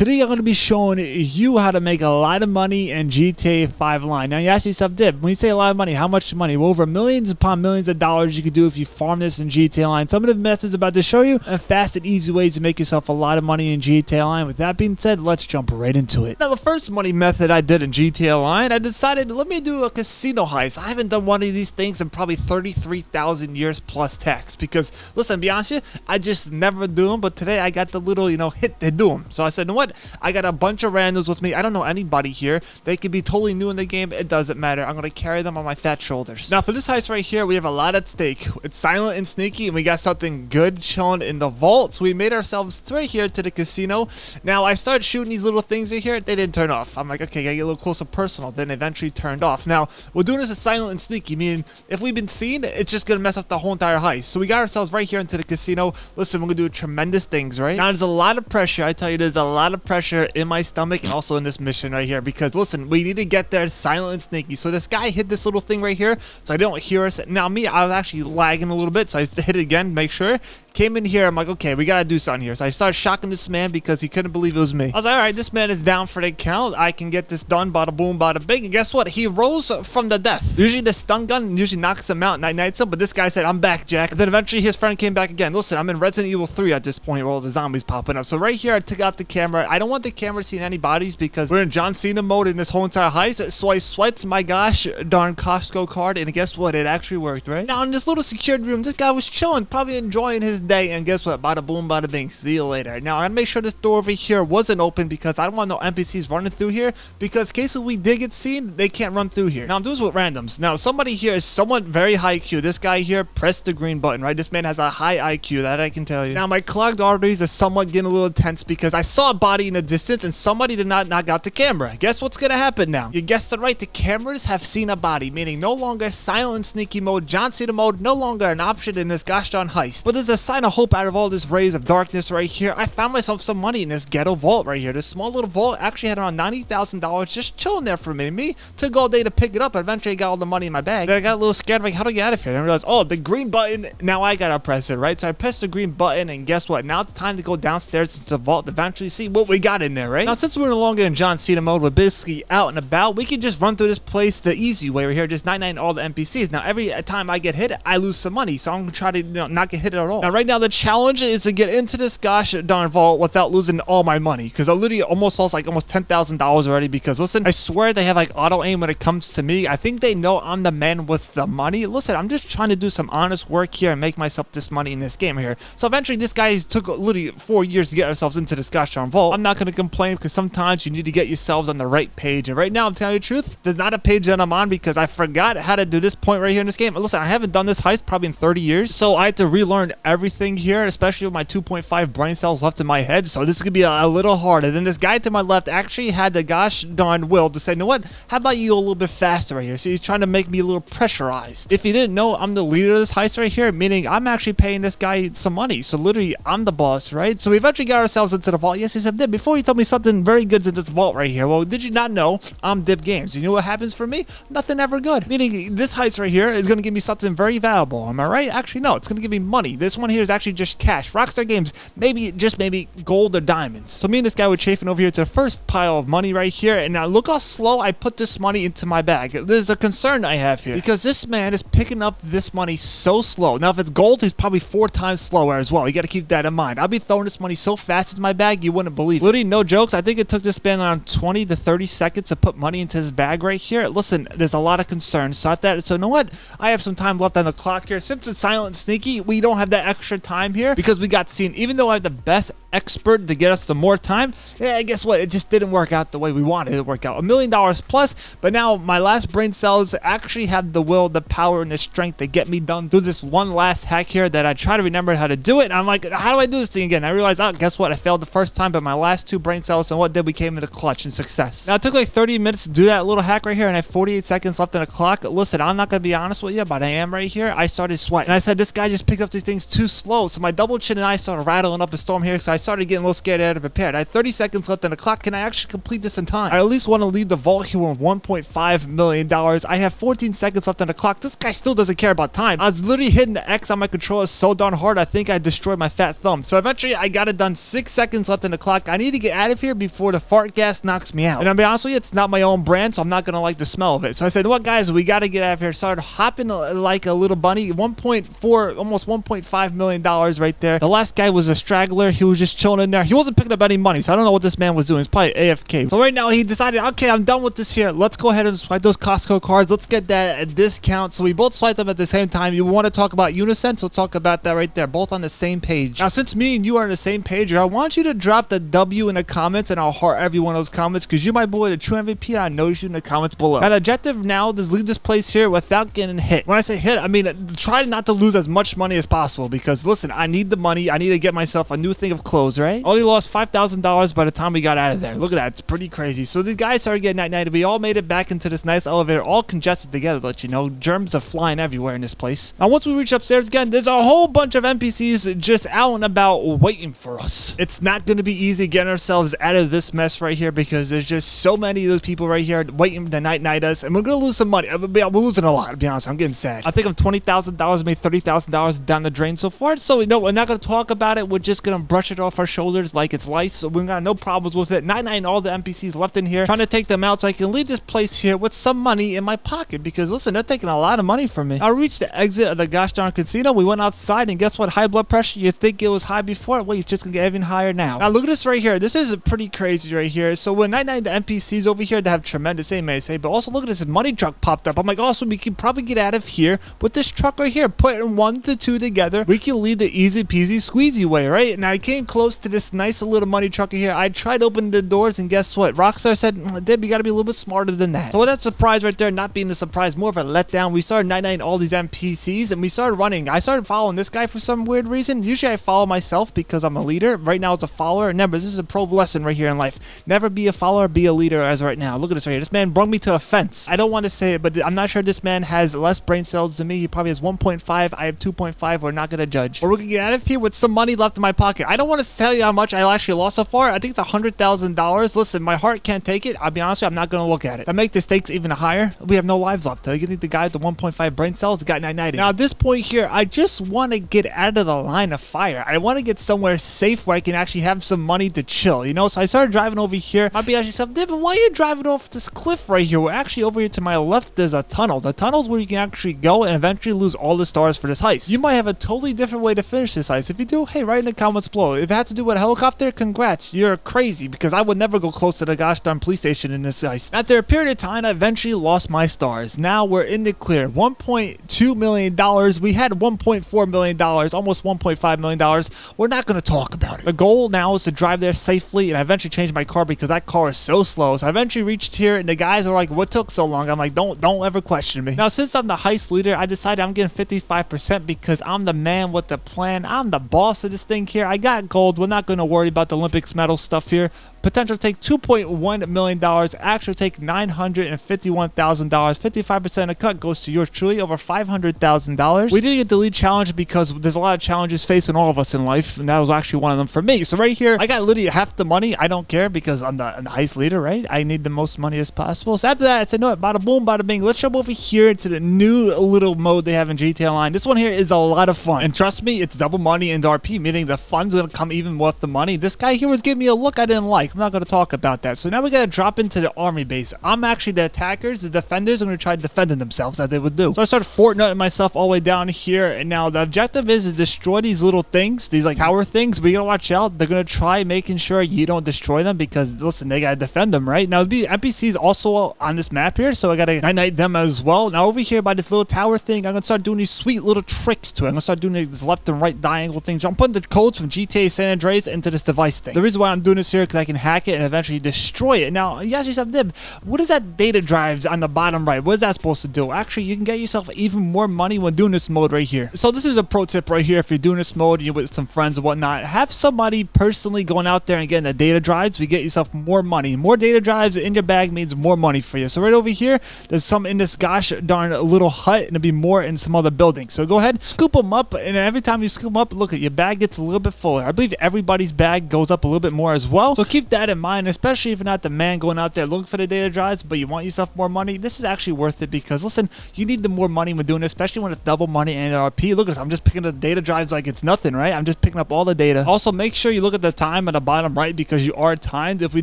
Today I'm going to be showing you how to make a lot of money in GTA 5 Online. Now you ask yourself, Dip, when you say a lot of money, how much money? Well, over millions upon millions of dollars you could do if you farm this in GTA Online. Some of the methods I'm about to show you are fast and easy ways to make yourself a lot of money in GTA Online. With that being said, let's jump right into it. Now the first money method I did in GTA Online, I decided let me do a casino heist. I haven't done one of these things in probably 33,000 years plus tax because, listen, to be honest with you, I just never do them, but today I got the little, hit to do them. So I said, you know what? I got a bunch of randoms with me. I don't know anybody here. They could be totally new in the game. It doesn't matter. I'm going to carry them on my fat shoulders. Now for this heist right here, we have a lot at stake. It's silent and sneaky, and we got something good shown in the vault. So we made ourselves right here to the casino. Now I started shooting these little things right here. They didn't turn off. I'm like, okay, I get a little closer personal. Then eventually turned off. Now we're doing this as silent and sneaky, meaning if we've been seen, it's just going to mess up the whole entire heist. So we got ourselves right here into the casino. Listen, we're going to do tremendous things, right? Now there's a lot of pressure. I tell you, there's a lot of pressure in my stomach and also in this mission right here because, listen, we need to get there silent and sneaky. So this guy hit this little thing right here so I don't hear us. Now me, I was actually lagging a little bit, so I hit it again, make sure. Came in here, I'm like, okay, we gotta do something here. So I started shocking this man because he couldn't believe it was me. I was like, all right, this man is down for the count. I can get this done, bada boom, bada bing. And guess what? He rose from the death. Usually the stun gun usually knocks him out, nights him, but this guy said, I'm back, Jack. And then eventually his friend came back again. Listen, I'm in Resident Evil 3 at this point where all the zombies popping up. So right here, I took out the camera. I don't want the camera seeing any bodies because we're in John Cena mode in this whole entire heist. So I swiped my gosh darn Costco card, and guess what? It actually worked, right? Now in this little secured room, this guy was chilling, probably enjoying his day, and guess what? Bada boom, bada bing. See you later. Now I gotta make sure this door over here wasn't open because I don't want no NPCs running through here because in case we did get seen, they can't run through here. Now I'm doing this with randoms. Now somebody here is somewhat very high IQ. This guy here pressed the green button, right? This man has a high IQ, that I can tell you. Now my clogged arteries are somewhat getting a little tense because I saw a body in the distance and somebody did not knock out the camera. Guess what's gonna happen now? You guessed it right. The cameras have seen a body, meaning no longer silent and sneaky mode, John Cena mode, no longer an option in this gosh darn heist. But there's a sign of hope out of all this rays of darkness right here. I found myself some money in this ghetto vault right here. This small little vault actually had around $90,000 just chilling there for me. Me took all day to pick it up, but eventually I got all the money in my bag. Then I got a little scared, like, how do I get out of here? Then I realized, oh, the green button, now I gotta press it, right? So I pressed the green button, and guess what? Now it's time to go downstairs into the vault to eventually see what we got in there, right? Now since we're no longer in John Cena mode, we're basically out and about, we can just run through this place the easy way right here, just 99 all the NPCs. Now every time I get hit, I lose some money, so I'm gonna try to not get hit at all. Now right now the challenge is to get into this gosh darn vault without losing all my money because I literally almost lost like almost $10,000 already because, listen, I swear they have like auto aim when it comes to me. I think they know I'm the man with the money. Listen, I'm just trying to do some honest work here and make myself this money in this game here. So eventually this guy took literally 4 years to get ourselves into this gosh darn vault. I'm not going to complain because sometimes you need to get yourselves on the right page, and right now I'm telling you the truth, there's not a page that I'm on because I forgot how to do this point right here in this game. Listen, I haven't done this heist probably in 30 years, so I had to relearn everything here, especially with my 2.5 brain cells left in my head, so this is gonna be a little hard. And then this guy to my left actually had the gosh darn will to say, you know what, how about you go a little bit faster right here? So he's trying to make me a little pressurized. If you didn't know, I'm the leader of this heist right here, meaning I'm actually paying this guy some money, so literally I'm the boss, right? So we eventually got ourselves into the vault. Yes, he said, Dip, before you told me something very good's into the vault right here. Well, did you not know I'm Dip Games? You know what happens for me? Nothing ever good. Meaning this heist right here is gonna give me something very valuable. Am I right? Actually, no, it's gonna give me money. This one here is actually just cash. Rockstar Games, maybe, just maybe gold or diamonds. So me and this guy were chafing over here to the first pile of money right here, and now look how slow I put this money into my bag. There's a concern I have here because this man is picking up this money so slow. Now if it's gold, he's probably 4 times slower as well. You got to keep that in mind. I'll be throwing this money so fast into my bag you wouldn't believe it. Literally, no jokes, I think it took this man around 20 to 30 seconds to put money into his bag right here. Listen, there's a lot of concerns. So you know what, I have some time left on the clock here. Since it's silent and sneaky, we don't have that extra time here because we got seen. Even though I have the best expert to get us the more time, yeah, guess what, it just didn't work out the way we wanted it to work out. $1 million plus, but now my last brain cells actually have the will, the power, and the strength to get me done through this one last hack here that I try to remember how to do it, and I'm like, how do I do this thing again? I realized, oh, guess what, I failed the first time, but my last 2 brain cells, and what did, we came into clutch and success. Now it took like 30 minutes to do that little hack right here, and I have 48 seconds left on the clock. Listen, I'm not gonna be honest with you, but I am right here. I started sweating, and I said this guy just picked up these things too slow, so my double chin and I started rattling up a storm here, so I started getting a little scared out of prepared. I had 30 seconds left on the clock. Can I actually complete this in time? I at least want to leave the vault here with $1.5 million. I have 14 seconds left on the clock. This guy still doesn't care about time. I was literally hitting the X on my controller so darn hard, I think I destroyed my fat thumb. So eventually I got it done. 6 seconds left in the clock. I need to get out of here before the fart gas knocks me out. And I'll be honest with you, it's not my own brand, so I'm not gonna like the smell of it. So I said, what guys, we gotta get out of here. Started hopping like a little bunny. 1.4, almost 1.5 million dollars right there. The last guy was a straggler. He was just chilling in there. He wasn't picking up any money, so I don't know what this man was doing. He's probably AFK. So right now he decided, okay, I'm done with this here. Let's go ahead and swipe those Costco cards. Let's get that discount. So we both swiped them at the same time. You want to talk about Unison? So talk about that right there. Both on the same page. Now, since me and you are on the same page, I want you to drop the W in the comments, and I'll heart every one of those comments because you're my boy, the true MVP, and I know you in the comments below. Now, the objective now is leave this place here without getting hit. When I say hit, I mean try not to lose as much money as possible because, listen, I need the money. I need to get myself a new thing of clothes, right? Only lost $5,000 by the time we got out of there. Look at that. It's pretty crazy. So these guys started getting night-nighted. We all made it back into this nice elevator, all congested together, let you know. Germs are flying everywhere in this place. Now, once we reach upstairs again, there's a whole bunch of NPCs just out and about waiting for us. It's not going to be easy getting ourselves out of this mess right here because there's just so many of those people right here waiting to night-night us, and we're going to lose some money. We're losing a lot, to be honest. I'm getting sad. I think I'm $20,000, maybe $30,000 down the drain so far. So, no, we're not going to talk about it. We're just going to brush it off our shoulders like it's lice. So we got no problems with it. Night-night all the NPCs left in here, trying to take them out so I can leave this place here with some money in my pocket because, listen, they're taking a lot of money from me. I reached the exit of the gosh darn casino. We went outside, and guess what? High blood pressure. You think it was high before? Well, it's just going to get even higher now. Now, look at this right here. This is pretty crazy right here. So when night-night the NPCs over here, they have tremendous aim, may say, but also look at this money truck popped up. I'm like, also, we can probably get out of here with this truck right here. Putting 1 to 2 together, we can lead the easy peasy squeezy way, right? And I came close to this nice little money truck here. I tried opening the doors, and guess what? Rockstar said, Dib, you gotta be a little bit smarter than that. So with that surprise right there, not being a surprise, more of a letdown, we started night-night all these NPCs, and we started running. I started following this guy for some weird reason. Usually I follow myself because I'm a leader. Right now it's a follower. Remember, this is a pro lesson right here in life. Never be a follower, be a leader as right now. Look at this right here. This man brought me to a fence. I don't want to say it, but I'm not sure this man has less brain cells than me. He probably has 1.5. I have 2.5. We're not going to judge. But we're going to get out of here with some money left in my pocket. I don't want to tell you how much I actually lost so far. I think it's $100,000. Listen, my heart can't take it. I'll be honest with you, I'm not going to look at it. To make the stakes even higher, we have no lives left. You think the guy with the 1.5 brain cells got night-nighted. Now, at this point here, I just want to get out of the line of fire. I want to get somewhere safe where I can actually have some money to chill, you know? So I started driving over here. I'll be asking myself, David, why are you driving off this cliff right here? We're actually over here to my left, there's a tunnel. The tunnel's where you can actually go and eventually lose all the stars for this heist. You might have a totally different way to finish this heist. If you do, hey, write in the comments below. If it has to do with a helicopter, congrats. You're crazy because I would never go close to the gosh darn police station in this heist. After a period of time, I eventually lost my stars. Now we're in the clear. $1.2 million. We had $1.4 million, almost $1.5 million. We're not going to talk about it. The goal now is to drive there safely, and I eventually changed my car because that car is so slow. So I eventually reached here, and the guys were like, what took so long? I'm like, don't ever question me. Now, since I'm the heist leader, I decided I'm getting 55% because I'm the man with the plan. I'm the boss of this thing here. I got gold. We're not going to worry about the Olympics medal stuff here. Potential take $2.1 million, actual take $951,000. 55% of cut goes to yours truly, over $500,000. We didn't get the lead challenge because there's a lot of challenges facing all of us in life, and that was actually one of them for me. So right here, I got literally half the money. I don't care because I'm the heist leader, right? I need the most money as possible. So after that, I said, no, bada boom, bada bing. Let's jump over here to the new little mode they have in GTA Online. This one here is a lot of fun, and trust me, it's double money and RP, meaning the fun's gonna come even with the money. This guy here was giving me a look I didn't like. I'm not going to talk about that. So now we got to drop into the army base. I'm actually the attackers. The defenders are going to try defending themselves as they would do. So I started Fortnite myself all the way down here. And now the objective is to destroy these little things, these like tower things. But you got to watch out. They're going to try making sure you don't destroy them because, listen, they got to defend them, right? Now, there'll be NPCs also on this map here. So I got to night them as well. Now over here by this little tower thing, I'm going to start doing these sweet little tricks to it. I'm going to start doing these left and right diagonal things. I'm putting the codes from GTA San Andreas into this device thing. The reason why I'm doing this here because I can hack it and eventually destroy it. Now, you ask yourself, Dib, what is that data drives on the bottom right? What is that supposed to do? Actually, you can get yourself even more money when doing this mode right here. So this is a pro tip right here. If you're doing this mode, you're with some friends and whatnot, have somebody personally going out there and getting the data drives. We get yourself more money. More data drives in your bag means more money for you. So right over here, there's some in this gosh darn little hut, and there'll be more in some other buildings. So go ahead, scoop them up, and every time you scoop them up, look at your bag gets a little bit fuller. I believe everybody's bag goes up a little bit more as well. So keep that in mind, especially if you're not the man going out there looking for the data drives, but you want yourself more money. This is actually worth it because, listen, you need the more money when doing it, especially when it's double money and RP. Look at this. I'm just picking up the data drives like it's nothing, right? I'm just picking up all the data. Also, make sure you look at the time at the bottom right because you are timed. If we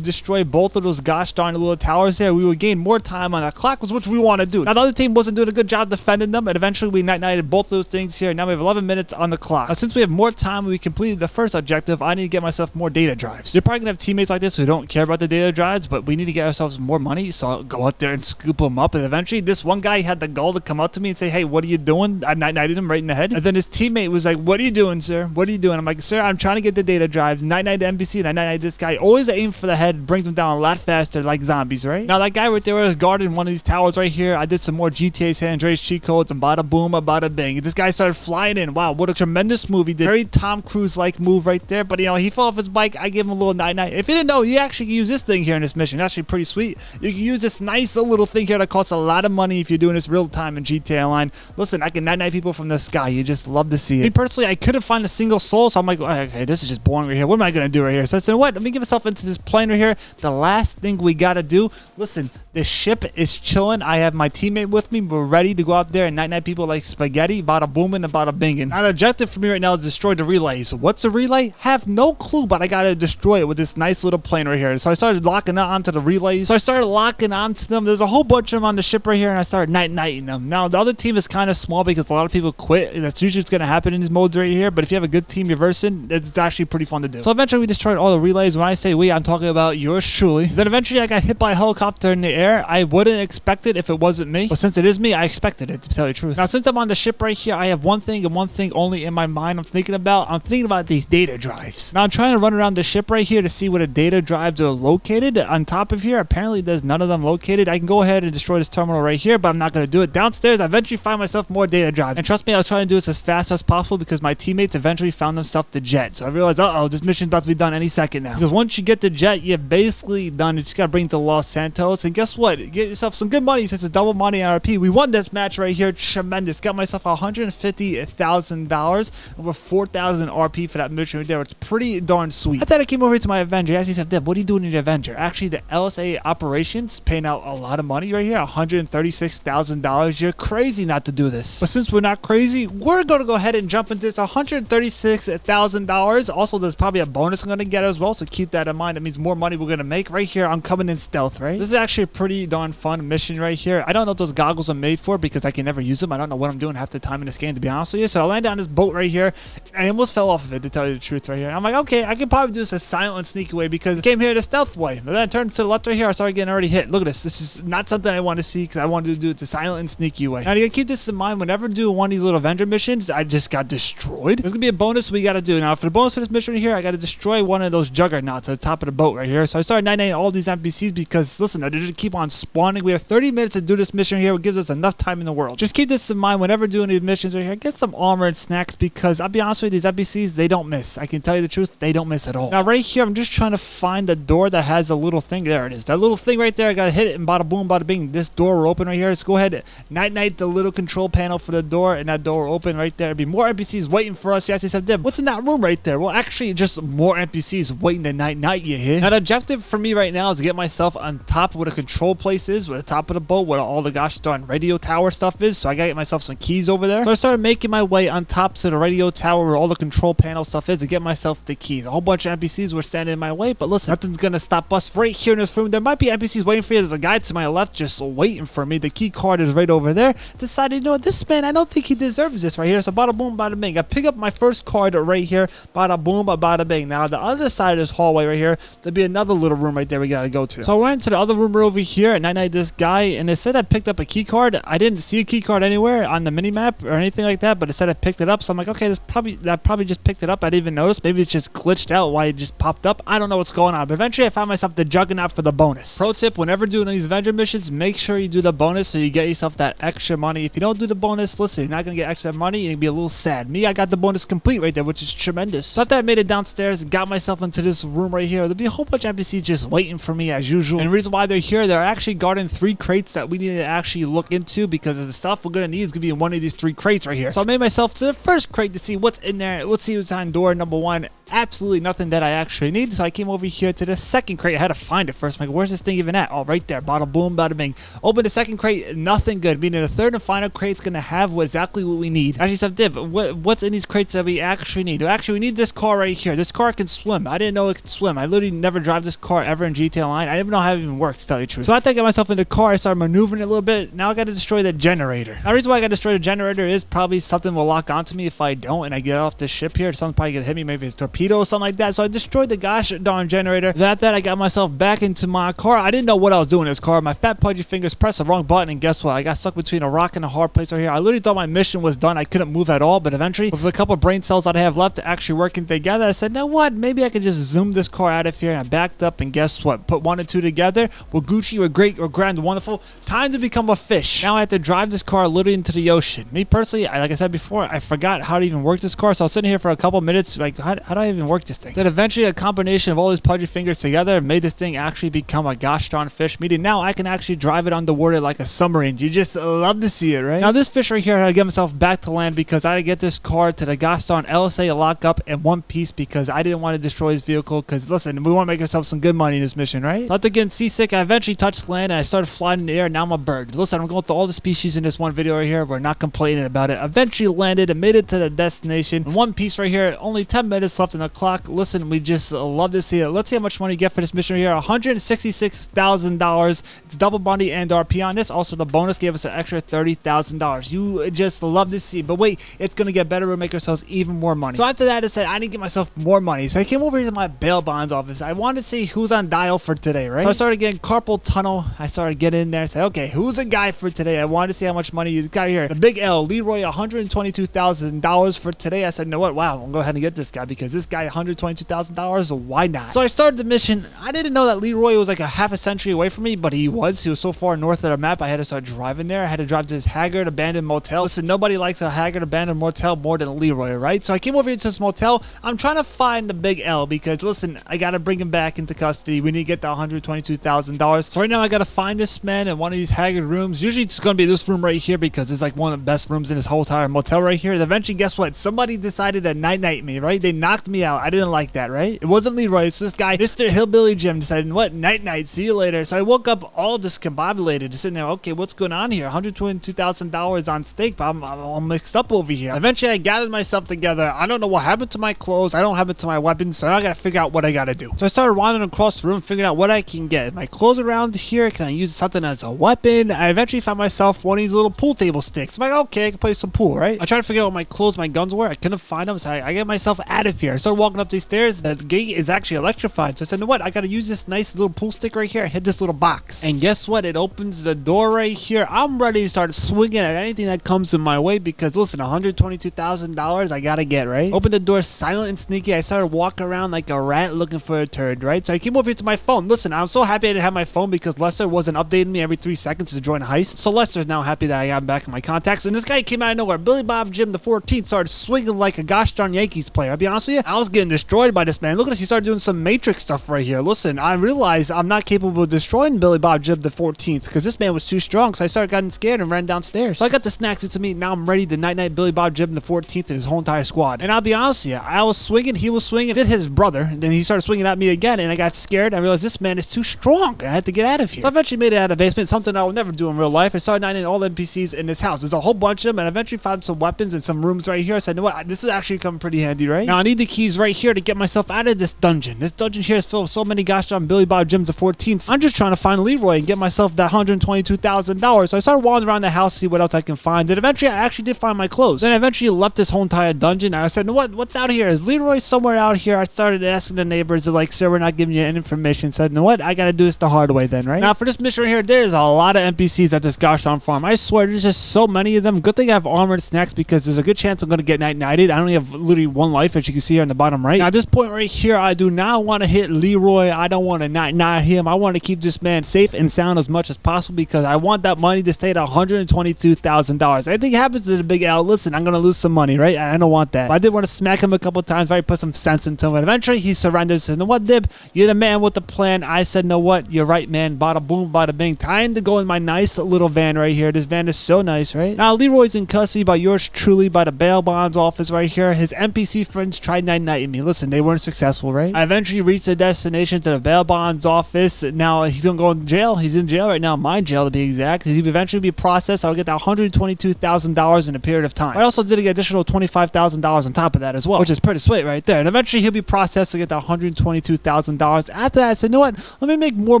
destroy both of those gosh darn little towers here, we will gain more time on our clock, which we want to do. Now, the other team wasn't doing a good job defending them, and eventually we night-nighted both of those things here. Now we have 11 minutes on the clock. Now, since we have more time and we completed the first objective, I need to get myself more data drives. You're probably gonna have teammates like this who don't care about the data drives, but we need to get ourselves more money, so I'll go out there and scoop them up. And eventually, this one guy had the gall to come up to me and say, "Hey, what are you doing?" I night-nighted him right in the head. And then his teammate was like, "What are you doing, sir? What are you doing?" I'm like, "Sir, I'm trying to get the data drives." Night-night the NPC, and I night-night this guy. Always aim for the head, brings them down a lot faster, like zombies, right? Now, that guy right there was guarding one of these towers right here. I did some more GTA San Andreas cheat codes, and bada boom, bada bing. This guy started flying in. Wow, what a tremendous move he did. Very Tom Cruise-like move right there. But, you know, he fell off his bike. I gave him a little night-night. If you didn't know, you actually can use this thing here in this mission. It's actually pretty sweet. You can use this nice little thing here that costs a lot of money if you're doing this real time in GTA Online. Listen, I can night-night people from the sky. You just love to see it. Me personally, I couldn't find a single soul, so I'm like, okay, this is just boring right here. What am I going to do right here? So I said, what? Let me get myself into this plane right here. The last thing we got to do, listen, the ship is chilling. I have my teammate with me. We're ready to go out there and night-night people like spaghetti, bada booming and bada binging. Now, the objective for me right now is destroy the relay. So what's a relay? Have no clue, but I got to destroy it with this nice little plane right here. So I started locking onto the relays. So I started locking onto them. There's a whole bunch of them on the ship right here, and I started night-nighting them. Now, the other team is kind of small because a lot of people quit, and that's usually what's going to happen in these modes right here. But if you have a good team you're versing, it's actually pretty fun to do. So eventually we destroyed all the relays. When I say we, I'm talking about yours truly. Then eventually I got hit by a helicopter in the air. I wouldn't expect it if it wasn't me, but since it is me, I expected it, to tell you the truth. Now, since I'm on the ship right here, I have one thing and one thing only in my mind I'm thinking about these data drives. Now, I'm trying to run around the ship right here to see where the data drives are located. On top of here, apparently there's none of them located. I can go ahead and destroy this terminal right here, but I'm not going to do it. Downstairs, I eventually find myself more data drives. And trust me, I was trying to do this as fast as possible because my teammates eventually found themselves the jet. So I realized, uh-oh, this mission's about to be done any second now. Because once you get the jet, you're basically done. You just got to bring it to Los Santos. And guess what? Get yourself some good money since it's double money RP. We won this match right here. Tremendous. Got myself $150,000, over 4,000 RP for that mission right there. It's pretty darn sweet. I thought I came over here to my Avenger. I actually said, Deb, what are you doing in the Avenger? Actually, the LSA operations paying out a lot of money right here. $136,000. You're crazy not to do this. But since we're not crazy, we're going to go ahead and jump into this $136,000. Also, there's probably a bonus I'm going to get as well, so keep that in mind. That means more money we're going to make. Right here, I'm coming in stealth, right? This is actually a pretty darn fun mission right here. I don't know what those goggles are made for because I can never use them. I don't know what I'm doing half the time in this game, to be honest with you. So I landed on this boat right here. I almost fell off of it, to tell you the truth right here. I'm like, okay, I can probably do this a silent, sneaky way because I came here the stealth way. But then I turned to the left right here. I started getting already hit. Look at this. This is not something I want to see because I wanted to do it the silent and sneaky way. Now, you gotta keep this in mind. Whenever I do one of these little Avenger missions, I just got destroyed. There's gonna be a bonus we gotta do. Now, for the bonus for this mission right here, I gotta destroy one of those juggernauts at the top of the boat right here. So I started night-nighting all these NPCs because, listen, they just keep on spawning. We have 30 minutes to do this mission here. It gives us enough time in the world. Just keep this in mind whenever doing these missions right here. Get some armor and snacks because I'll be honest with you, these NPCs, they don't miss. I can tell you the truth, they don't miss at all. Now, right here, I'm just trying to find the door that has a little thing. There it is. That little thing right there, I gotta hit it and bada boom, bada bing. This door will open right here. Let's go ahead, night-night the little control panel for the door, and that door will open right there. There'll be more NPCs waiting for us. You actually said, Dib, what's in that room right there? Well, actually, just more NPCs waiting to night-night you here. Now, the objective for me right now is to get myself on top of where the control place is, where the top of the boat, where all the gosh darn radio tower stuff is. So I gotta get myself some keys over there. So I started making my way on top to the radio tower where all the control panel stuff is to get myself the keys. A whole bunch of NPCs were standing in my way, but listen, nothing's gonna stop us right here in this room. There might be NPCs waiting for you. There's a guy to my left just waiting for me. The key card is right over there. Decided, you know what, this man, I don't think he deserves this right here. So bada boom, bada bing. I pick up my first card right here. Bada boom, bada bing. Now, the other side of this hallway right here, there'll be another little room right there we gotta go to. So I went to the other room right over here, and night-night this guy, and it said I picked up a key card. I didn't see a key card anywhere on the mini-map or anything like that, but it said I picked it up. So I'm like, okay, I probably just picked it up. I didn't even notice. Maybe it's just glitched out why it just popped up. I don't know what's going on, but eventually I found myself the juggernaut for the bonus. Pro tip, whenever doing these Avenger missions, make sure you do the bonus so you get yourself that extra money. If you don't do the bonus, listen, you're not going to get extra money and you'll be a little sad. Me, I got the bonus complete right there, which is tremendous. So after I made it downstairs, got myself into this room right here, there'll be a whole bunch of NPCs just waiting for me as usual. And the reason why they're here, they're actually guarding 3 crates that we need to actually look into because of the stuff we're going to need is going to be in one of these 3 crates right here. So I made myself to the first crate to see what's in there. Let's see what's on door number 1. absolutely nothing that I actually need. So I came over here to the second crate. I had to find it first. I'm like, where's this thing even at? Oh, right there. Bada boom, bada bing. Open the second crate, nothing good. Meaning the third and final crate's gonna have exactly what we need. Actually, some dip. What's in these crates that we actually need? Actually, we need this car right here. This car can swim. I didn't know it could swim. I literally never drive this car ever in GTA Online. I didn't even know how it even works, to tell you the truth. So after I got myself in the car, I started maneuvering it a little bit. Now I got to destroy the generator. Now the reason why I got to destroy the generator is probably something will lock onto me if I don't and I get off this ship here. Something's probably gonna hit me, maybe a torpedo or something like that. So I destroyed the gosh darn generator. After that, I got myself back into my car. I didn't know what I was doing in this car. My fat pudgy fingers pressed the wrong button, and guess what? I got stuck between a rock and a hard place right here. I literally thought my mission was done. I couldn't move at all, but eventually, with a couple of brain cells that I have left actually working together, I said, you know what? Maybe I could just zoom this car out of here. And I backed up, and guess what? Put 1 and 2 together. We're Gucci, we're great, we're grand, wonderful. Time to become a fish. Now I have to drive this car literally into the ocean. Me personally, like I said before, I forgot how to even work this car, so I was sitting here for a couple minutes, like, how do I even work this thing? Then eventually, a combination of all these pudgy fingers together made this thing actually become a gosh darn fish. Meaning now I can actually drive it underwater like a submarine. You just love to see it, right? Now this fish right here, I had to get myself back to land because I had to get this car to the gosh darn LSA lockup in one piece because I didn't want to destroy his vehicle. Because listen, we want to make ourselves some good money in this mission, right? So after getting seasick, I eventually touched land and I started flying in the air. And now I'm a bird. Listen, I'm going through all the species in this one video right here. We're not complaining about it. Eventually landed and made it to the destination in one piece right here. Only 10 minutes left on the clock. Listen, we just love to see it. Let's see how much money you get for this mission right here. $166,000. It's double money and RP on this. Also, the bonus gave us an extra $30,000. You just love to see. But wait, it's going to get better. We'll make ourselves even more money. So after that, I said I need to get myself more money. So I came over here to my bail bonds office. I wanted to see who's on dial for today, right? So I started getting carpal tunnel. I started getting in there and said, okay, who's a guy for today? I wanted to see how much money you got here. The big L, Leroy, $122,000 for today. I said, you know what? Wow, I'll go ahead and get this guy because this guy, $122,000. Why not? So I started the mission. I didn't know that Leroy was like a half a century away from me, but he was. He was so far north of the map, I had to start driving there. I had to drive to this haggard abandoned motel. Listen, nobody likes a haggard abandoned motel more than Leroy, right? So I came over here to this motel. I'm trying to find the big L because, listen, I got to bring him back into custody. We need to get the $122,000. So right now I got to find this man in one of these haggard rooms. Usually it's going to be this room right here because it's like one of the best rooms in this whole entire motel right here. And eventually, guess what? Somebody decided to night-night me, right? They knocked me out. I didn't like that, right? It wasn't Leroy. So this guy, Mr. Hillbilly Jim, decided, what? Night-night. See you later. So I woke up all discombobulated, just sitting there. Okay, what's going on here? $122,000 on stake, but I'm all mixed up over here. Eventually, I gathered myself together. I don't know what happened to my clothes. I don't have it to my weapons, so now I got to figure out what I got to do. So I started wandering across the room, figuring out what I can get. My clothes around here. Can I use something as a weapon? I eventually found myself one of these little pool table sticks. I'm like, okay, I can play some pool, right? I tried to figure out what my clothes, my guns were. I couldn't find them, so I get myself out of here. I started walking up these stairs. The gate is actually electrified. So I said, you know what? I got to use this nice little pool stick right here. I hit this little box. And guess what? It opens the door right here. I'm ready to start swinging at anything that comes in my way because, listen, $122,000 I got to get, right? Open the door silent and sneaky. I started walking around like a rat looking for a turd, right? So I came over here to my phone. Listen, I'm so happy I didn't have my phone because Lester wasn't updating me every 3 seconds to join a heist. So Lester's now happy that I got him back in my contacts. And this guy came out of nowhere. Billy Bob Jim the 14th started swinging like a gosh darn Yankees player. I'll be honest with you, I was getting destroyed by this man. Look at this. He started doing some Matrix stuff right here. Listen, I realized I'm not capable of destroying Billy Bob Jim the 14th because this man was too strong. So I started getting scared and ran downstairs. So I got the snacks into me. Now I'm ready to night-night Billy Bob Jim the 14th and his whole entire squad. And I'll be honest with you, I was swinging, he was swinging, did his brother, and then he started swinging at me again, and I got scared. I realized this man is too strong. I had to get out of here. So I eventually made it out of the basement, something I would never do in real life. I started nighting all the NPCs in this house. There's a whole bunch of them, and I eventually found some weapons and some rooms right here. I said, you know what, this is actually coming pretty handy, right? Now I need the keys right here to get myself out of this dungeon. This dungeon here is filled with so many gosh darn Billy Bob Jims the 14th. I'm just trying to find Leroy and get myself that $122,000. So I started wandering around the house to see what else I can find. And eventually I actually did find my clothes. Then I eventually left this whole entire dungeon. I said, you know what, what's out here? Is Leroy somewhere out here? I started asking the neighbors. They're like, sir, we're not giving you any information. Said, you know what, I gotta do this the hard way then, right? Now for this mission right here, there's a lot of NPCs at this gosh darn farm. I swear there's just so many of them. Good thing I have armor and snacks because there's a good chance I'm gonna get night-nighted. I only have literally one life, as you can see here on the bottom right. Now at this point right here, I do not want to hit Leroy. I don't want to night-night him. I want to keep this man safe and sound as much as possible because I want that money to stay at $122,000. Anything happens to the big L, listen, I'm gonna lose some money, right? I don't want that. But I did want to smack him a couple times, right? Put some sense into him. And eventually he surrenders. Said, you know what, Dib? You're the man with the plan. I said, know what? You're right, man. Bada boom, bada bing. Time to go in my nice little van right here. This van is so nice, right? Now Leroy's in custody by yours truly by the bail bonds office right here. His NPC friends tried night-nighting me. Listen, they weren't successful, right? I eventually reached the destination to the bail bonds office. Now he's gonna go in jail. He's in jail right now, my jail to be exact. He'll eventually be processed. I'll get that $122,000 in a period of time. I also did get additional $25,000 on top of that as well, which is pretty sweet right there. And eventually he'll be processed to get that $122,000. After that, I said, you know what? Let me make more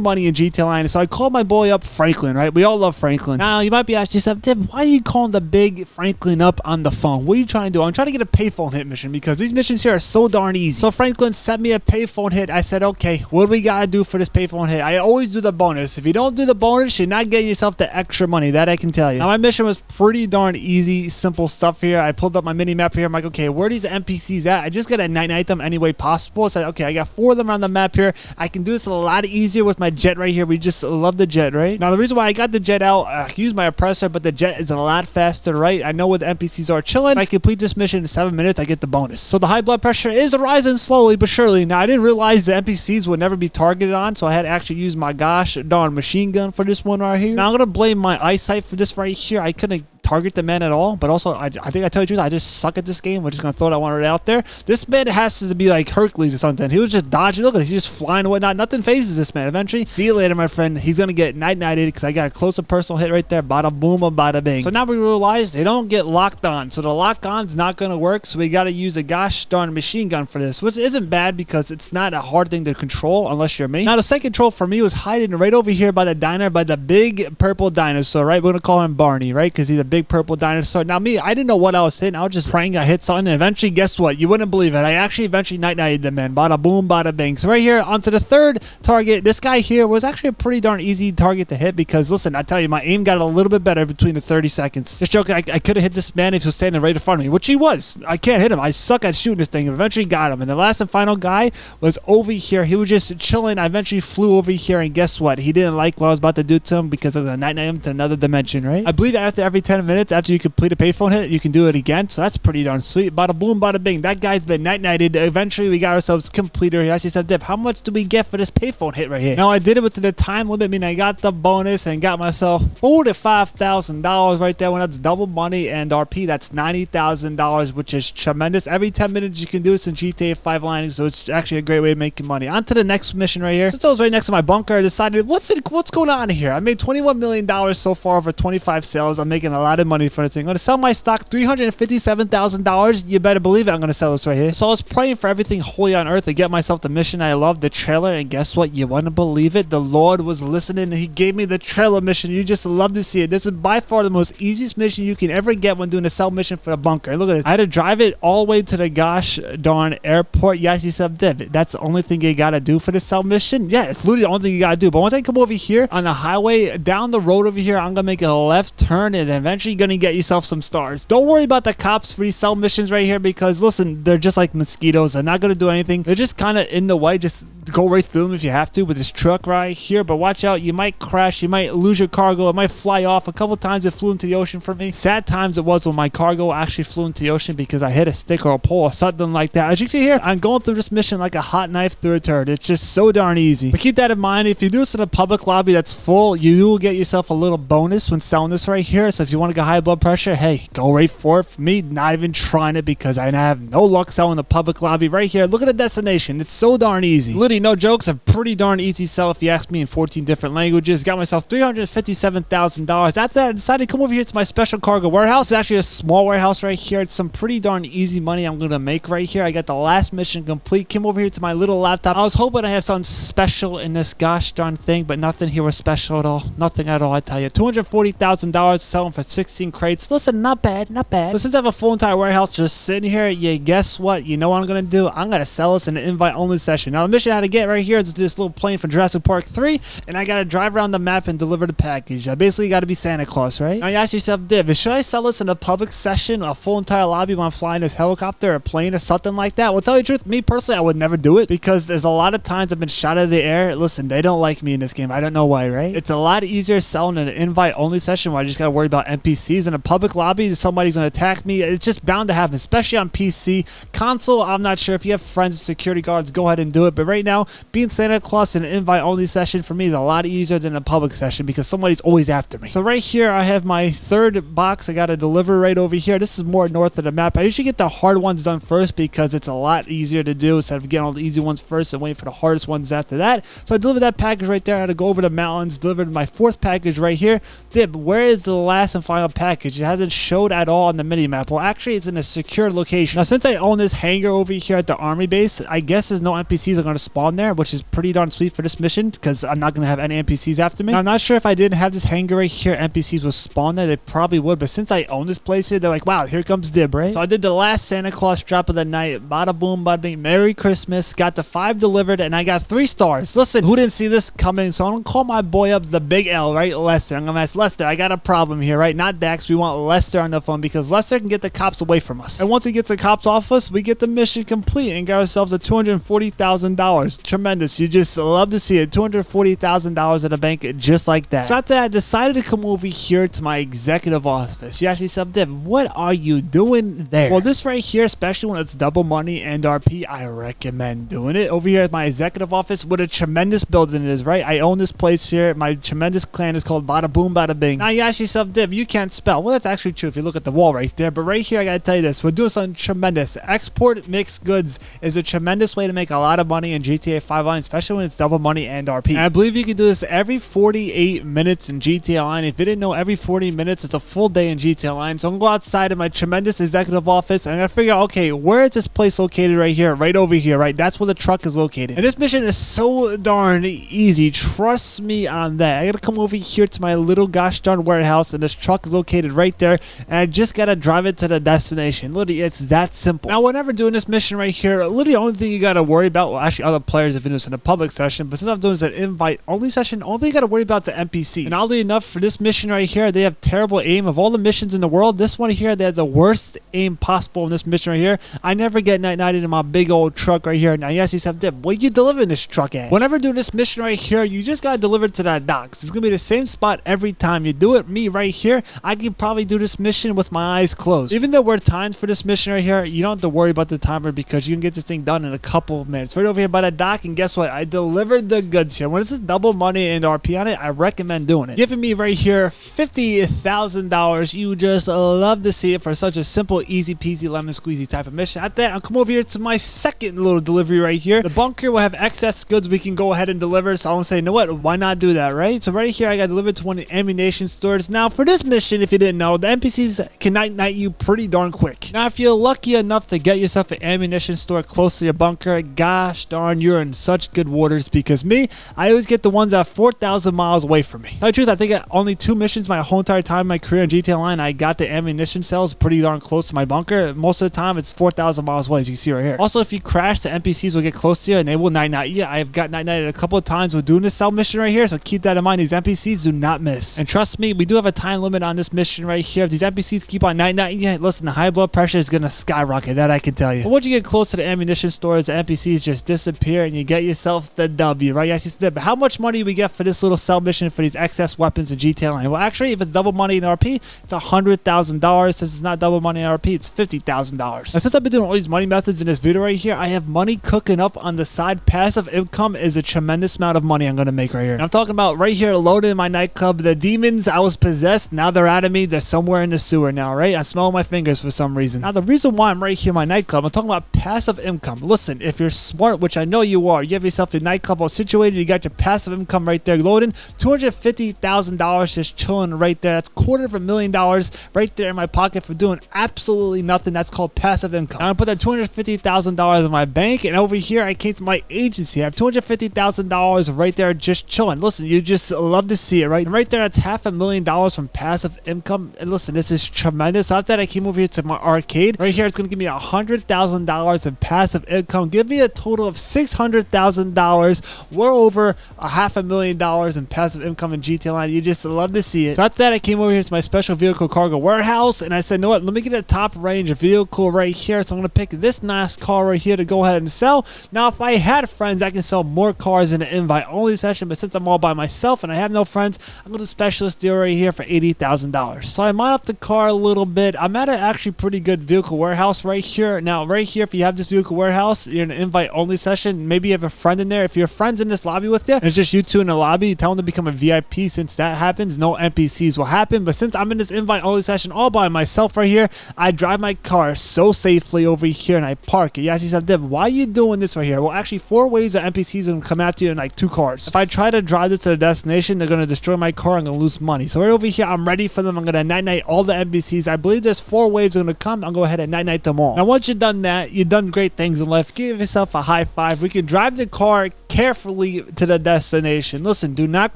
money in GTA Online. So I called my boy up, Franklin, right? We all love Franklin. Now, you might be asking yourself, Div, why are you calling the big Franklin up on the phone? What are you trying to do? I'm trying to get a payphone hit mission because these missions here are so darn easy. So Franklin sent me a payphone hit. I said, okay, what do we got to do for this payphone hit? I always do the bonus. If you don't do the bonus, you're not getting yourself the extra money. That I can tell you. Now, my mission was pretty darn easy, simple stuff here. I pulled up my mini map here. I'm like, okay, where are these NPCs at? I just got to night them any way possible. I said, okay, I got 4 of them on the map here. I can do this a lot easier with my jet right here. We just love the jet, right? Now, the reason why I got the jet out, I use my oppressor, but the jet is a lot faster, right? I know where the NPCs are chilling. If I complete this mission in 7 minutes, I get the bonus. So the high blood pressure is rising slowly but surely. Now, I didn't realize the NPCs would never be targeted on, so I had to actually use my gosh darn machine gun for this one right here. Now, I'm going to blame my eyesight for this right here. I couldn't target the man at all, but also I think I told you the truth, I just suck at this game. We're just gonna throw that one right out there. This man has to be like Hercules or something. He was just dodging. Look at it, he's just flying and whatnot. Nothing phases this man. Eventually, see you later, my friend. He's gonna get night-nighted because I got a close up personal hit right there. Bada boom, bada bing. So now we realize they don't get locked on. So the lock on's not gonna work. So we gotta use a gosh darn machine gun for this, which isn't bad because it's not a hard thing to control unless you're me. Now the second control for me was hiding right over here by the diner, by the big purple dinosaur, right? We're gonna call him Barney, right? Because he's a big purple dinosaur. Now me, I didn't know what I was hitting. I was just praying I hit something, and eventually, guess what? You wouldn't believe it. I actually eventually night-nighted the man. Bada boom, bada bing. So right here, onto the third target. This guy here was actually a pretty darn easy target to hit because, listen, I tell you, my aim got a little bit better between the 30 seconds. Just joking, I could have hit this man if he was standing right in front of me, which he was. I can't hit him. I suck at shooting this thing. Eventually got him. And the last and final guy was over here. He was just chilling. I eventually flew over here, and guess what? He didn't like what I was about to do to him because I was going to night-night him to another dimension, right? I believe after every 10 minutes, after you complete a payphone hit, you can do it again, so that's pretty darn sweet. Bada boom, bada bing. That guy's been night-nighted. Eventually, we got ourselves completer. He actually said, Dip, how much do we get for this payphone hit right here? Now, I did it within the time limit, meaning I got the bonus and got myself $45,000 right there. When that's double money and RP, that's $90,000, which is tremendous. Every 10 minutes, you can do this in GTA 5 Online, so it's actually a great way of making money. On to the next mission right here. Since I was right next to my bunker, I decided, what's going on here? I made $21 million so far over 25 sales. I'm making a lot of money for this thing. I'm going to sell my stock $357,000. You better believe it. I'm going to sell this right here. So I was praying for everything holy on earth to get myself the mission I love, the trailer. And guess what? You want to believe it? The Lord was listening and he gave me the trailer mission. You just love to see it. This is by far the most easiest mission you can ever get when doing a sell mission for a bunker. Look at this. I had to drive it all the way to the gosh darn airport. You ask yourself, Div, that's the only thing you got to do for the sell mission? Yeah, it's literally the only thing you got to do. But once I come over here on the highway, down the road over here, I'm going to make a left turn and eventually going to get yourself some stars. Don't worry about the cops for these cell missions right here because, listen, they're just like mosquitoes. They're not going to do anything. They're just kind of in the way. Just go right through them if you have to with this truck right here. But watch out. You might crash. You might lose your cargo. It might fly off. A couple times it flew into the ocean for me. Sad times it was when my cargo actually flew into the ocean because I hit a stick or a pole or something like that. As you can see here, I'm going through this mission like a hot knife through a turd. It's just so darn easy. But keep that in mind. If you do this in a public lobby that's full, you will get yourself a little bonus when selling this right here. So if you want to get high blood pressure, hey, go right for it. For me, not even trying it because I have no luck selling the public lobby right here. Look at the destination. It's so darn easy. Literally, no jokes. A pretty darn easy sell if you ask me in 14 different languages. Got myself $357,000. After that, I decided to come over here to my special cargo warehouse. It's actually a small warehouse right here. It's some pretty darn easy money I'm going to make right here. I got the last mission complete. Came over here to my little laptop. I was hoping I have something special in this gosh darn thing, but nothing here was special at all. Nothing at all, I tell you. $240,000 selling for 16 crates. Listen, not bad, not bad. But since I have a full entire warehouse just sitting here, yeah, guess what? You know what I'm going to do? I'm going to sell this in an invite-only session. Now, the mission I had to get right here is this little plane from Jurassic Park 3, and I got to drive around the map and deliver the package. I basically got to be Santa Claus, right? Now, you ask yourself, Div, should I sell this in a public session, a full entire lobby when I'm flying this helicopter or plane or something like that? Well, tell you the truth, me personally, I would never do it because there's a lot of times I've been shot out of the air. Listen, they don't like me in this game. I don't know why, right? It's a lot easier selling in an invite-only session where I just got to worry about NPCs. In a public lobby, somebody's going to attack me. It's just bound to happen, especially on PC. Console, I'm not sure. If you have friends and security guards, go ahead and do it. But right now, now, being Santa Claus in an invite-only session for me is a lot easier than a public session because somebody's always after me. So right here, I have my third box I got to deliver right over here. This is more north of the map. I usually get the hard ones done first because it's a lot easier to do instead of getting all the easy ones first and waiting for the hardest ones after that. So I delivered that package right there. I had to go over the mountains, delivered my fourth package right here. Dib, where is the last and final package? It hasn't showed at all on the mini map. Well, actually, it's in a secure location. Now, since I own this hangar over here at the army base, I guess there's no NPCs are going to spawn there, which is pretty darn sweet for this mission because I'm not going to have any NPCs after me. Now, I'm not sure if I didn't have this hangar right here, NPCs would spawn there. They probably would, but since I own this place here, they're like, wow, here comes Dib, right? So I did the last Santa Claus drop of the night. Bada boom, bada bing. Merry Christmas. Got the 5 delivered, and I got 3 stars. Listen, who didn't see this coming? So I'm going to call my boy up, the big L, right? Lester. I'm going to ask Lester, I got a problem here, right? Not Dax. We want Lester on the phone because Lester can get the cops away from us. And once he gets the cops off us, we get the mission complete and got ourselves a $240,000. Tremendous. You just love to see it. $240,000 in the bank just like that. So after that, I decided to come over here to my executive office. You actually said, Div, what are you doing there? Well, this right here, especially when it's double money and RP, I recommend doing it. Over here at my executive office, what a tremendous building it is, right? I own this place here. My tremendous clan is called Bada Boom Bada Bing. Now you ask yourself, Div, you can't spell. Well, that's actually true if you look at the wall right there. But right here, I gotta tell you this. We're doing something tremendous. Export mixed goods is a tremendous way to make a lot of money in GTA 5 Online, especially when it's double money and RP. And I believe you can do this every 48 minutes in GTA Online. If you didn't know, every 40 minutes, it's a full day in GTA Online. So I'm gonna go outside of my tremendous executive office and I'm gonna figure out, okay, where is this place located right here? Right over here, right? That's where the truck is located. And this mission is so darn easy. Trust me on that. I gotta come over here to my little gosh darn warehouse and this truck is located right there. And I just gotta drive it to the destination. Literally, it's that simple. Now, whenever doing this mission right here, literally the only thing you gotta worry about, well, actually other players have been doing this in a public session, but since I'm doing this an invite only session, only thing you gotta worry about is the NPC. And oddly enough, for this mission right here, they have terrible aim. Of all the missions in the world, this one here, they have the worst aim possible in this mission right here. I never get night-nighted in my big old truck right here. Now, yes, you said, Dip, where you delivering this truck at? Whenever doing this mission right here, you just gotta deliver it to that docks. It's gonna be the same spot every time you do it. Me right here, I can probably do this mission with my eyes closed. Even though we're timed for this mission right here, you don't have to worry about the timer because you can get this thing done in a couple of minutes. Right over here by that dock, and guess what? I delivered the goods here. When this is double money and RP on it, I recommend doing it. Giving me right here $50,000. You just love to see it for such a simple, easy peasy, lemon squeezy type of mission. At that, I'll come over here to my second little delivery right here. The bunker will have excess goods we can go ahead and deliver. So I'm gonna say, you know what? Why not do that, right? So right here, I got delivered to one of the ammunition stores. Now, for this mission, if you didn't know, the NPCs can night you pretty darn quick. Now, if you're lucky enough to get yourself an ammunition store close to your bunker, gosh darn, you're in such good waters because me, I always get the ones that are 4,000 miles away from me. Tell the truth, I think only 2 missions my whole entire time in my career in GTA Online, I got the ammunition cells pretty darn close to my bunker. Most of the time, it's 4,000 miles away, as you can see right here. Also, if you crash, the NPCs will get close to you and they will night you. I've got night-nighted a couple of times with doing this cell mission right here, so keep that in mind. These NPCs do not miss. And trust me, we do have a time limit on this mission right here. If these NPCs keep on night-nighting you, listen, the high blood pressure is going to skyrocket. That I can tell you. But once you get close to the ammunition stores, the NPCs just disappear and you get yourself the W, right? Yes, but how much money do we get for this little cell mission for these excess weapons in GTA Online? Well, actually, if it's double money in RP, it's $100,000. Since it's not double money in RP, it's $50,000. Now, since I've been doing all these money methods in this video right here, I have money cooking up on the side. Passive income is a tremendous amount of money I'm going to make right here. And I'm talking about right here, loaded in my nightclub. The demons, I was possessed. Now they're out of me. They're somewhere in the sewer now, right? I smell my fingers for some reason. Now, the reason why I'm right here in my nightclub, I'm talking about passive income. Listen, if you're smart, which I know you are, you have yourself a nightclub all situated, you got your passive income right there loading. $250,000 just chilling right there. That's $250,000 right there in my pocket for doing absolutely nothing. That's called passive income. Now, I put that $250,000 in my bank, and over here, I came to my agency. I have $250,000 right there just chilling. Listen, you just love to see it, right? And right there, that's $500,000 from passive income. And listen, this is tremendous. After that, I came over here to my arcade. Right here, it's going to give me $100,000 in passive income. Give me a total of $600,000. We're over $500,000 in passive income in GTA Online. You just love to see it. So after that, I came over here to my special vehicle cargo warehouse, and I said, you know what? Let me get a top range vehicle right here. So I'm going to pick this nice car right here to go ahead and sell. Now, if I had friends, I can sell more cars in an invite-only session, but since I'm all by myself and I have no friends, I'm going to do a specialist deal right here for $80,000. So I mod up the car a little bit. I'm at an actually pretty good vehicle warehouse right here. Now, right here, if you have this vehicle warehouse, you're in an invite-only session, destination. Maybe you have a friend in there. If your friend's in this lobby with you, and it's just you two in the lobby, tell them to become a VIP. Since that happens, no NPCs will happen. But since I'm in this invite only session all by myself right here, I drive my car so safely over here and I park it. You ask yourself, Div, why are you doing this right here? Well, actually 4 waves of NPCs are going to come after you in like 2 cars. If I try to drive this to the destination, they're going to destroy my car. I'm going to lose money. So right over here, I'm ready for them. I'm going to night-night all the NPCs. I believe there's 4 waves are going to come. I'll go ahead and night-night them all. Now, once you've done that, you've done great things in life. Give yourself a high five. We can drive the car carefully to the destination. Listen, do not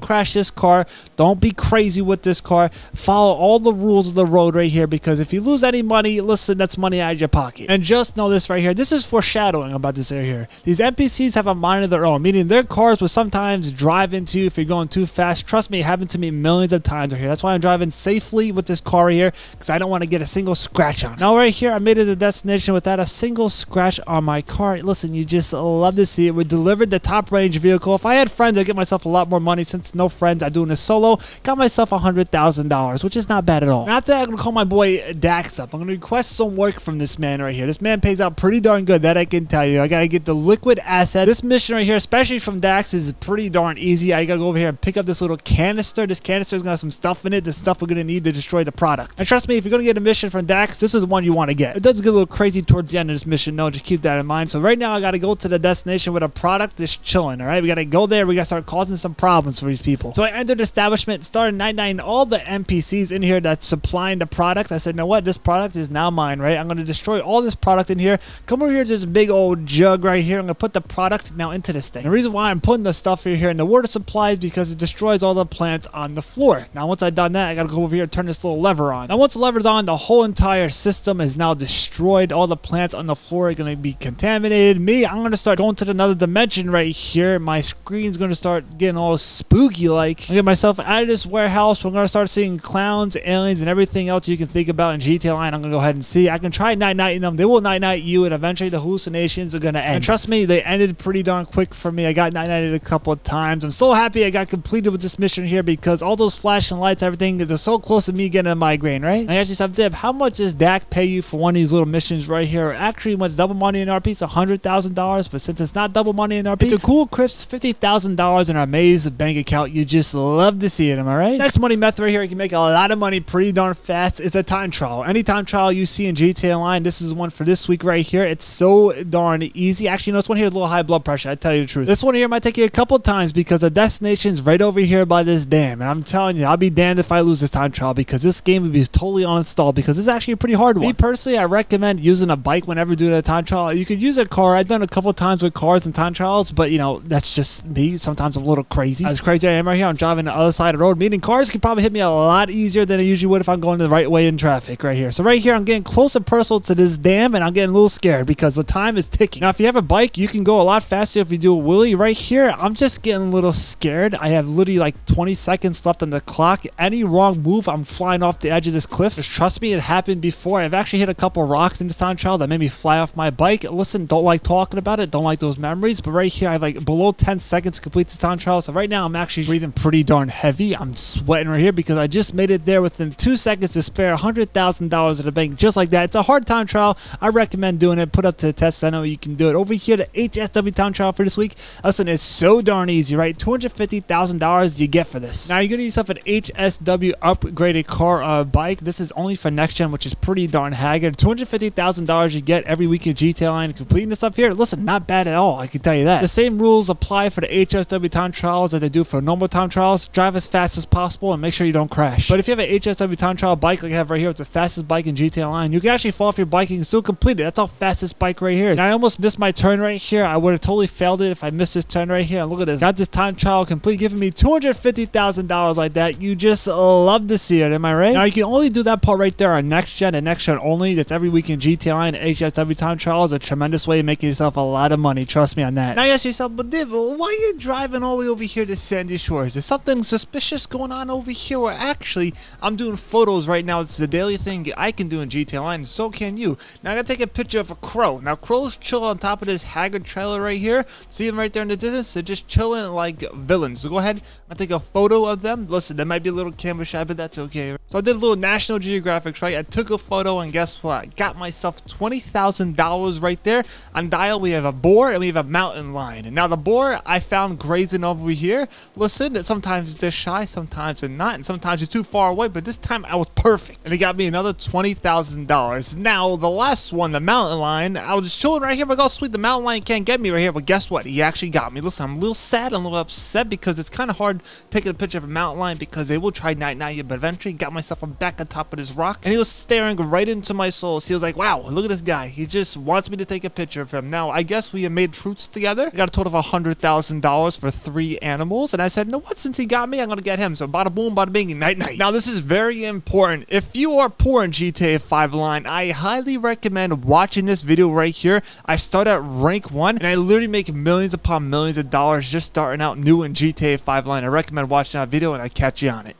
crash this car. Don't be crazy with this car. Follow all the rules of the road right here, because if you lose any money, listen, that's money out of your pocket. And just know this right here. This is foreshadowing about this right here. These NPCs have a mind of their own, meaning their cars will sometimes drive into you if you're going too fast. Trust me, it happened to me millions of times right here. That's why I'm driving safely with this car right here, because I don't want to get a single scratch on it. Now right here, I made it to the destination without a single scratch on my car. Listen, you just love to see it. We delivered the top range vehicle. If I had friends, I'd get myself a lot more money. Since no friends, I'm doing this solo. Got myself $100,000, which is not bad at all. Now after that, I'm going to call my boy Dax up. I'm going to request some work from this man right here. This man pays out pretty darn good, that I can tell you. I got to get the liquid asset. This mission right here, especially from Dax, is pretty darn easy. I got to go over here and pick up this little canister. This canister is going to have some stuff in it. The stuff we're going to need to destroy the product. And trust me, if you're going to get a mission from Dax, this is the one you want to get. It does get a little crazy towards the end of this mission. No, just keep that in mind. So right now, I got to go to the destination with a product that's chilling. All right, we got to go there. We got to start causing some problems for these people. So I entered the establishment, started night-nighting all the NPCs in here that's supplying the product. I said, you know what? This product is now mine, right? I'm going to destroy all this product in here. Come over here to this big old jug right here. I'm going to put the product now into this thing. The reason why I'm putting the stuff in here in the water supply is because it destroys all the plants on the floor. Now, once I've done that, I got to go over here and turn this little lever on. Now, once the lever's on, the whole entire system is now destroyed. All the plants on the floor are going to be contaminated. I'm going to start going to another dimension right here. My screen's going to start getting all spooky like. I get myself out of this warehouse. We're going to start seeing clowns, aliens, and everything else you can think about in GTA Line. I'm going to go ahead and see. I can try night-nighting them. They will night-night you, and eventually the hallucinations are going to end. And trust me, they ended pretty darn quick for me. I got night-nighted a couple of times. I'm so happy I got completed with this mission here, because all those flashing lights, everything, they're so close to me getting a migraine, right? I asked yourself, Dib, how much does Dak pay you for one of these little missions right here? Actually, when it's double money in RP, it's $100,000, but since it's not double money in RP, it's a cool crisp $50,000 in our Maze bank account. You just love to see it, am I right? Next money method right here, you can make a lot of money pretty darn fast. It's a time trial. Any time trial you see in GTA Online, this is one for this week right here. It's so darn easy. Actually, you know, this one here is a little high blood pressure, I tell you the truth. This one here might take you a couple times because the destination's right over here by this dam, and I'm telling you, I'll be damned if I lose this time trial, because this game would be totally uninstalled, because it's actually a pretty hard one. Me personally, I recommend using a bike whenever doing a time trial. You could use a car. I've done a couple times with cars and time trials, but you know, that's just me. Sometimes I'm a little crazy. As crazy I am right here, I'm driving the other side of the road, meaning cars can probably hit me a lot easier than it usually would if I'm going the right way in traffic right here. So right here, I'm getting close and personal to this dam, and I'm getting a little scared because the time is ticking. Now, if you have a bike, you can go a lot faster if you do a wheelie. Right here, I'm just getting a little scared. I have literally like 20 seconds left on the clock. Any wrong move, I'm flying off the edge of this cliff. Just trust me, it happened before. I've actually hit a couple rocks in this time trial that made me fly off my bike. Listen, don't like talking about it, don't like those memories, but right here, I have like below 10 seconds to complete the time trial. So right now, I'm actually breathing pretty darn heavy. I'm sweating right here because I just made it there within 2 seconds to spare $100,000 at the bank, just like that. It's a hard time trial. I recommend doing it. Put up to the test. I know you can do it. Over here, the HSW time trial for this week. Listen, it's so darn easy, right? $250,000 you get for this. Now, you're going to use yourself an HSW upgraded car bike. This is only for next gen, which is pretty darn haggard. $250,000 you get every week in GTA Line. Completing this up here, listen, not bad at all. I can tell you that. The same rules apply for the HSW time trials that they do for normal time trials. Drive as fast as possible and make sure you don't crash. But if you have an HSW time trial bike like I have right here, it's the fastest bike in GTA Online. You can actually fall off your bike and still complete it. That's our fastest bike right here. Now, I almost missed my turn right here. I would have totally failed it if I missed this turn right here. And look at this. Got this time trial complete, giving me $250,000 like that. You just love to see it, am I right? Now, you can only do that part right there on next gen and next gen only. That's every week in GTA Online. HSW time trial is a tremendous way of making yourself a lot of money. Trust me on that. Now, you ask yourself, yourself, but Div, why are you driving all the way over here to Sandy Shores? Is there something suspicious going on over here? Or actually, I'm doing photos right now. It's the daily thing I can do in GTA Online, and so can you. Now I gotta take a picture of a crow. Now crows chill on top of this Haggard trailer right here. See them right there in the distance? They're just chilling like villains. So go ahead, I'll take a photo of them. Listen, they might be a little camera shy, but that's okay. So I did a little National Geographic, right? I took a photo, and guess what? I got myself $20,000 right there. On dial, we have a boar and we have a mountain lion. And now the boar I found grazing over here. Listen, sometimes they're shy, sometimes they're not, and sometimes you're too far away, but this time I was perfect. And it got me another $20,000. Now, the last one, the mountain lion, I was just chilling right here, but oh sweet, the mountain lion can't get me right here, but guess what? He actually got me. Listen, I'm a little sad, I'm a little upset because it's kind of hard taking a picture of a mountain lion because they will try night you, but eventually got myself back on top of this rock, and he was staring right into my soul. So he was like, wow, look at this guy. He just wants me to take a picture of him. Now, I guess we have made fruits together. I got a total of $100,000 for 3 animals, and I said, you know what, since he got me, I'm gonna get him. So bada boom, bada bing, night. Now, this is very important. If you are poor in GTA 5 Online, I highly recommend watching this video right here. I start at rank 1, and I literally make millions upon millions of dollars just starting out new in GTA 5 Online. I recommend watching that video, and I catch you on it.